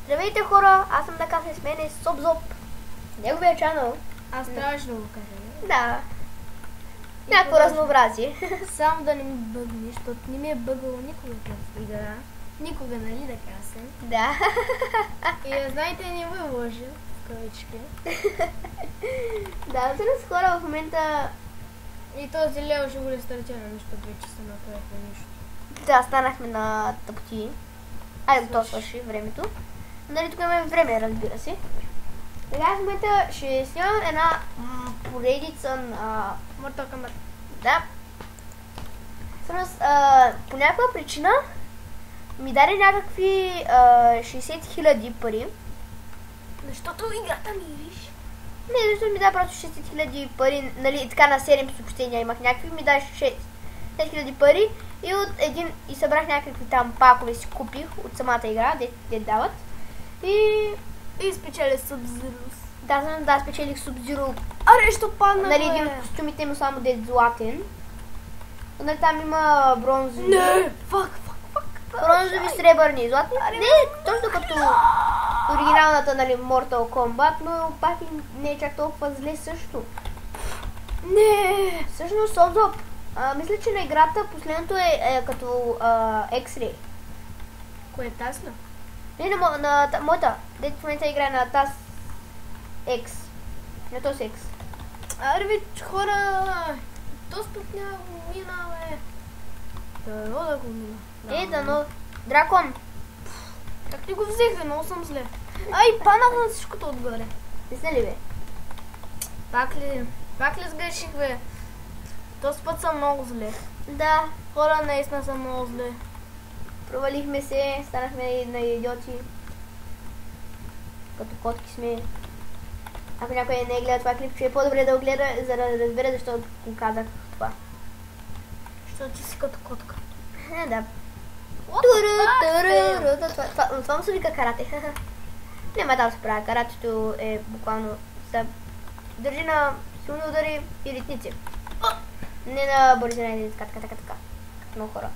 Здравейте хора, аз съм Дакасе, с мен е Собзоп. Неговия чанел. Аз трябваше да го кажа. Да. Някакво разнообразие. Само да не ми бъгне, защото не ми е бъгало никога в игра. Никога, нали, Дакасе? Да. И знаете, не ме лъжа, в кавички. Да, с хора в момента... И този Лео ще го рестартира, защото вече се направихме нищо. Да, станахме на тъпоти. Айде, то свърши времето. Нали, тук имаме време, разбира се. Сега в момента ще снимам една поредица на... Mortal Kombat. Да. Всъщност, по някаква причина ми даде някакви 60 000 пари. Защото играта ми, виж. Не, защото ми даде просто 60 000 пари, нали, така на 7 съобщения имах някакви, ми даде 6 000 пари и от един, и събрах някакви там пакове си купих от самата игра, де дават. И спечели Sub-Zero. Да, спечелих Sub-Zero. Аре, що падна, Нали, един от костюмите му само де златен. Нали, там има бронзови. Не, фак. Бронзови, сребърни и златни. Не, точно като оригиналната, нали, Mortal Kombat, но пак не е чак толкова зле също. Не. Всъщност, Собзоп, мисля, че на играта последното е като X-Ray. Кое е тази? Не, на моята. Дето в момента играе на тази X. Не то X. Аре, бе, хора. То спът няма го мина, бе. Дано да го мина. Дано. Дракон. Как ли го взеха? Много съм зле. Ай, паднах на всичкото отгоре. Десна ли, бе? Пак ли сгреших, бе? Този път съм много зле. Да. Хора, наистина съм много зле. Провалихме се, станахме на идиоти. Като котки сме. Ако някой не гледа това клипче, е по-добре да го гледа, за да разбере защо го казах това. Защото ти си като котка. Да. Това му се вика карате. Няма да се правя. Каратето е буквално да държи на силни удари и ритници. Не на бързина и така. Много хора.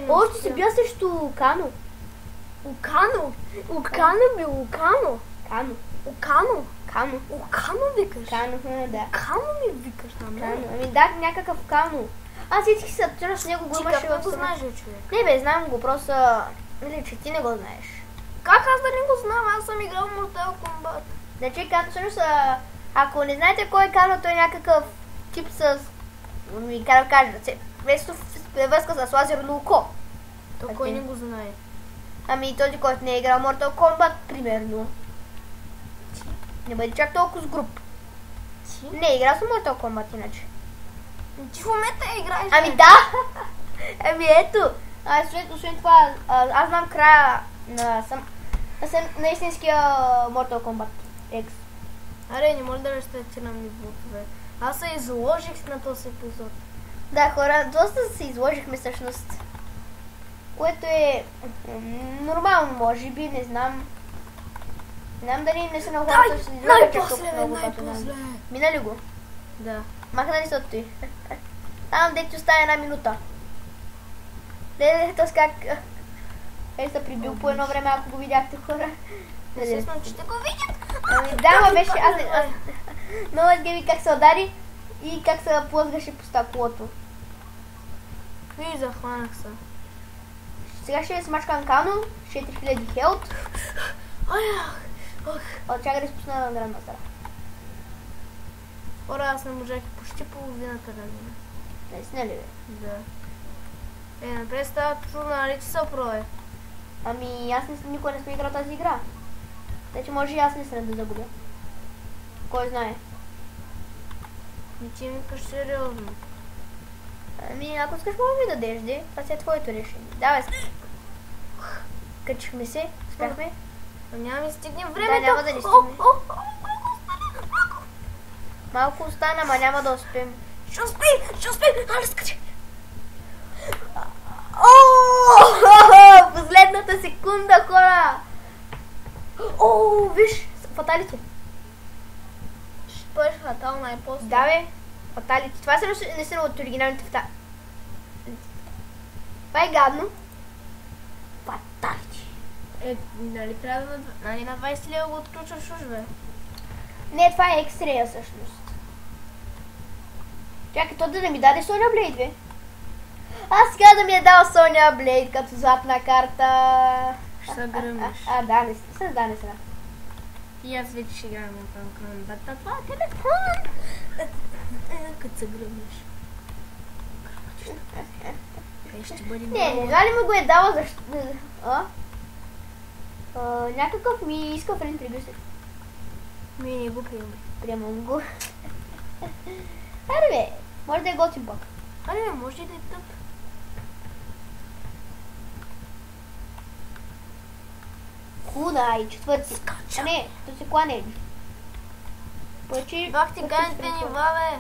Още се бия срещу Кано. Укано? Укано бе, Укано. Кано. Укано. Кано. Укано викаш? Кано, да. Кано ми викаш на мен? Кано. Ами да, някакъв Кано. Аз исках се вчера с него го имаше в в го знаеш, човек? Не бе, знам го, просто мисля, че ти не го знаеш. Как аз да не го знам? Аз съм играл в Mortal Kombat. Значи Кано, всъщност, ако не знаете кой е Кано, той е някакъв тип с, как да кажа, връзка с лазерно око. То кой не го знае? Ами този, който не е играл Mortal Kombat, примерно. Не бъде чак толкова с груп. Не е играл с Mortal Kombat иначе. Ти в момента играеш. Ами да! Ами ето! Освен това, аз знам края на истинския Mortal Kombat X. Аре, не може да рестартирам нивото, бе. Аз се изложих на този епизод. Да, хора, доста се изложихме всъщност. Което е нормално, може би, не знам. Не знам дали не са на хората, ще се изложа чак толкова много. Най-после. Мина ли го? Да. Махна ли се от той? Там дето остава 1 минута. Този как се прибил по едно време, ако го видяхте, хора. Естествено, че ще го видят. Ами да, ма беше аз. Много гледай как се удари и как се плъзгаше по стъклото. И захванах се. Сега ще смачкам Кано, 4000 хелт. Чакай да спусна на Грандмастера. Хора, аз не можах почти половината да мина. Наистина ли, бе? Да. Напред става трудно, нали ти са прое? Ами аз никога не съм играл тази игра. Тъй че може и аз не да загубя. Кой знае? Не ти ми кажеш сериозно. Ами ако искаш, може ми дадеш, де. Това си е твоето решение. Давай се. Качихме се, успяхме. Няма ми стигне времето. Да, няма да ни стигне. Малко остана, ма няма да успеем. Ще успеем, али скачи. Последната секунда, хора! Виж, фаталите. Ще бъдеш фатал най-после. Да, бе, фаталите. Това са не са от оригиналните фаталите. Това е гадно. Нали трябва да нали на 20 лева го отключваш уж, бе? Не, това е екстрея всъщност. Чакай, то да не ми даде Соня Блейд, бе. Аз сега да ми е дал Соня Блейд като златна карта. Ще се гръмнеш. Да, не сега. И аз вече ще играем на това екран. Това е телефон! Като се гръмнеш. Ще бъде Не ли ми го е дала защо... Някакъв ми иска френд прибюсер. Ми не го приемаме. Приемам го. Аре бе, може да е готин пак. Аре бе, може да е тъп. Куда и четвърти. Скача. Не, то се клане. Пъчи... Бах ти ганите нива, бе.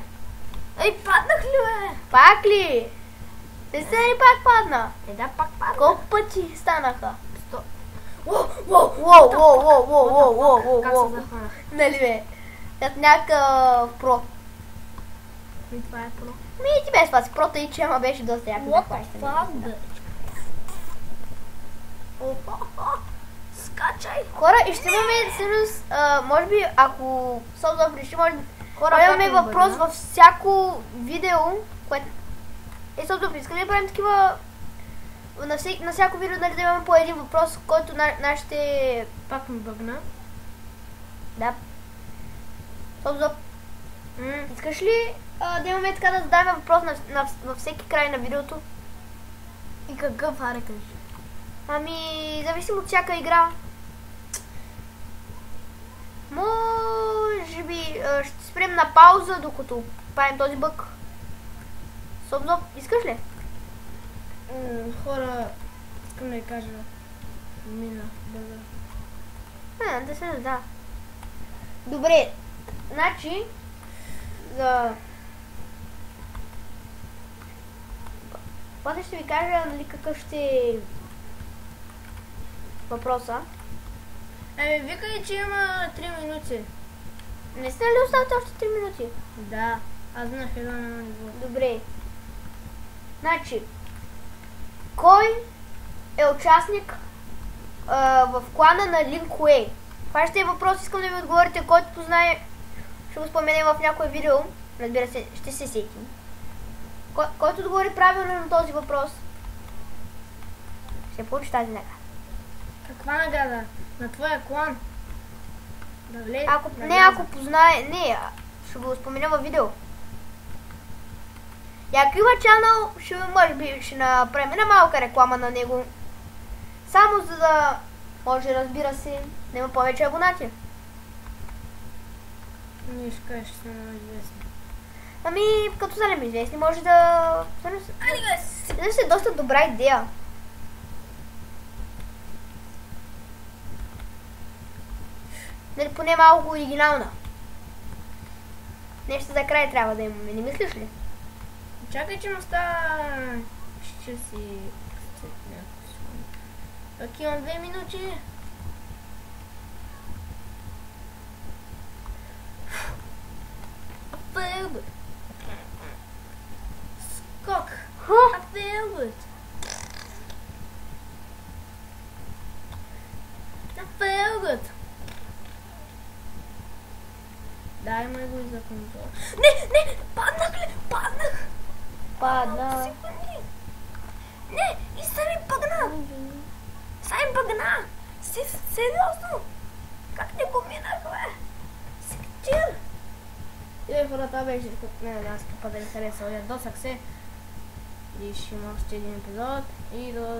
Ей, паднах ли, бе? Пак ли? Не се ли пак падна? Да, пак паднах. Колко пъти станаха? Воу. Как се захванах? Нали бе? Като някакъв про. И това е про. Ти без това си прото и че ама беше доста яко. What the fuck, бе? Скачай! Хора, и ще имаме всъщност, може би, ако Солдов реши, може би, Хора, имаме въпрос във всяко видео, което... Солдов, иска ли да правим такива... На всяко видео, нали, да имаме по един въпрос, който нашите... Пак ми бъгна. Да. Солдов, искаш ли да имаме така да задаваме въпрос във всеки край на видеото? И какъв, аре кажи? Ами, зависимо от всяка игра. Може би ще спрем на пауза, докато правим този бък. Собно, искаш ли? Хора, искам да ви кажа. Мина, Да се да. Добре, значи, после ще ви кажа, нали, какъв ще е въпроса. Викай, че има 3 минути. Не сте ли оставате още 3 минути? Да, аз знах едно на ниво. Добре. Значи, кой е участник в клана на Лин Куей? Това ще е въпрос, искам да ви отговорите, който познае, ще го споменем в някое видео, разбира се, ще се сетим. Който отговори правилно на този въпрос, ще получи тази награда. Каква награда? На твоя клан? Ако познае, ще го спомена във видео. И ако има чанел, може би ще направим една малка реклама на него. Само за да може, разбира се, да има повече абонати. Ние ще кажеш, че сме известни. Ами, като станем известни, може да... Да се доста добра идея. Нали, поне малко оригинална. Нещо за край трябва да имаме, не мислиш ли? Чакай, че му става... Ще си... Тук имам 2 минути. Скок. Апелбът. Апелбът. Дай ме го и за контрол. Не! Паднах ли? Падна. Не! И сами бъгна! Сериозно! Как не го минах, бе? Секчил! И хората беше като мен да скъпа да ви хареса. Досак се. И ще има още един епизод. И до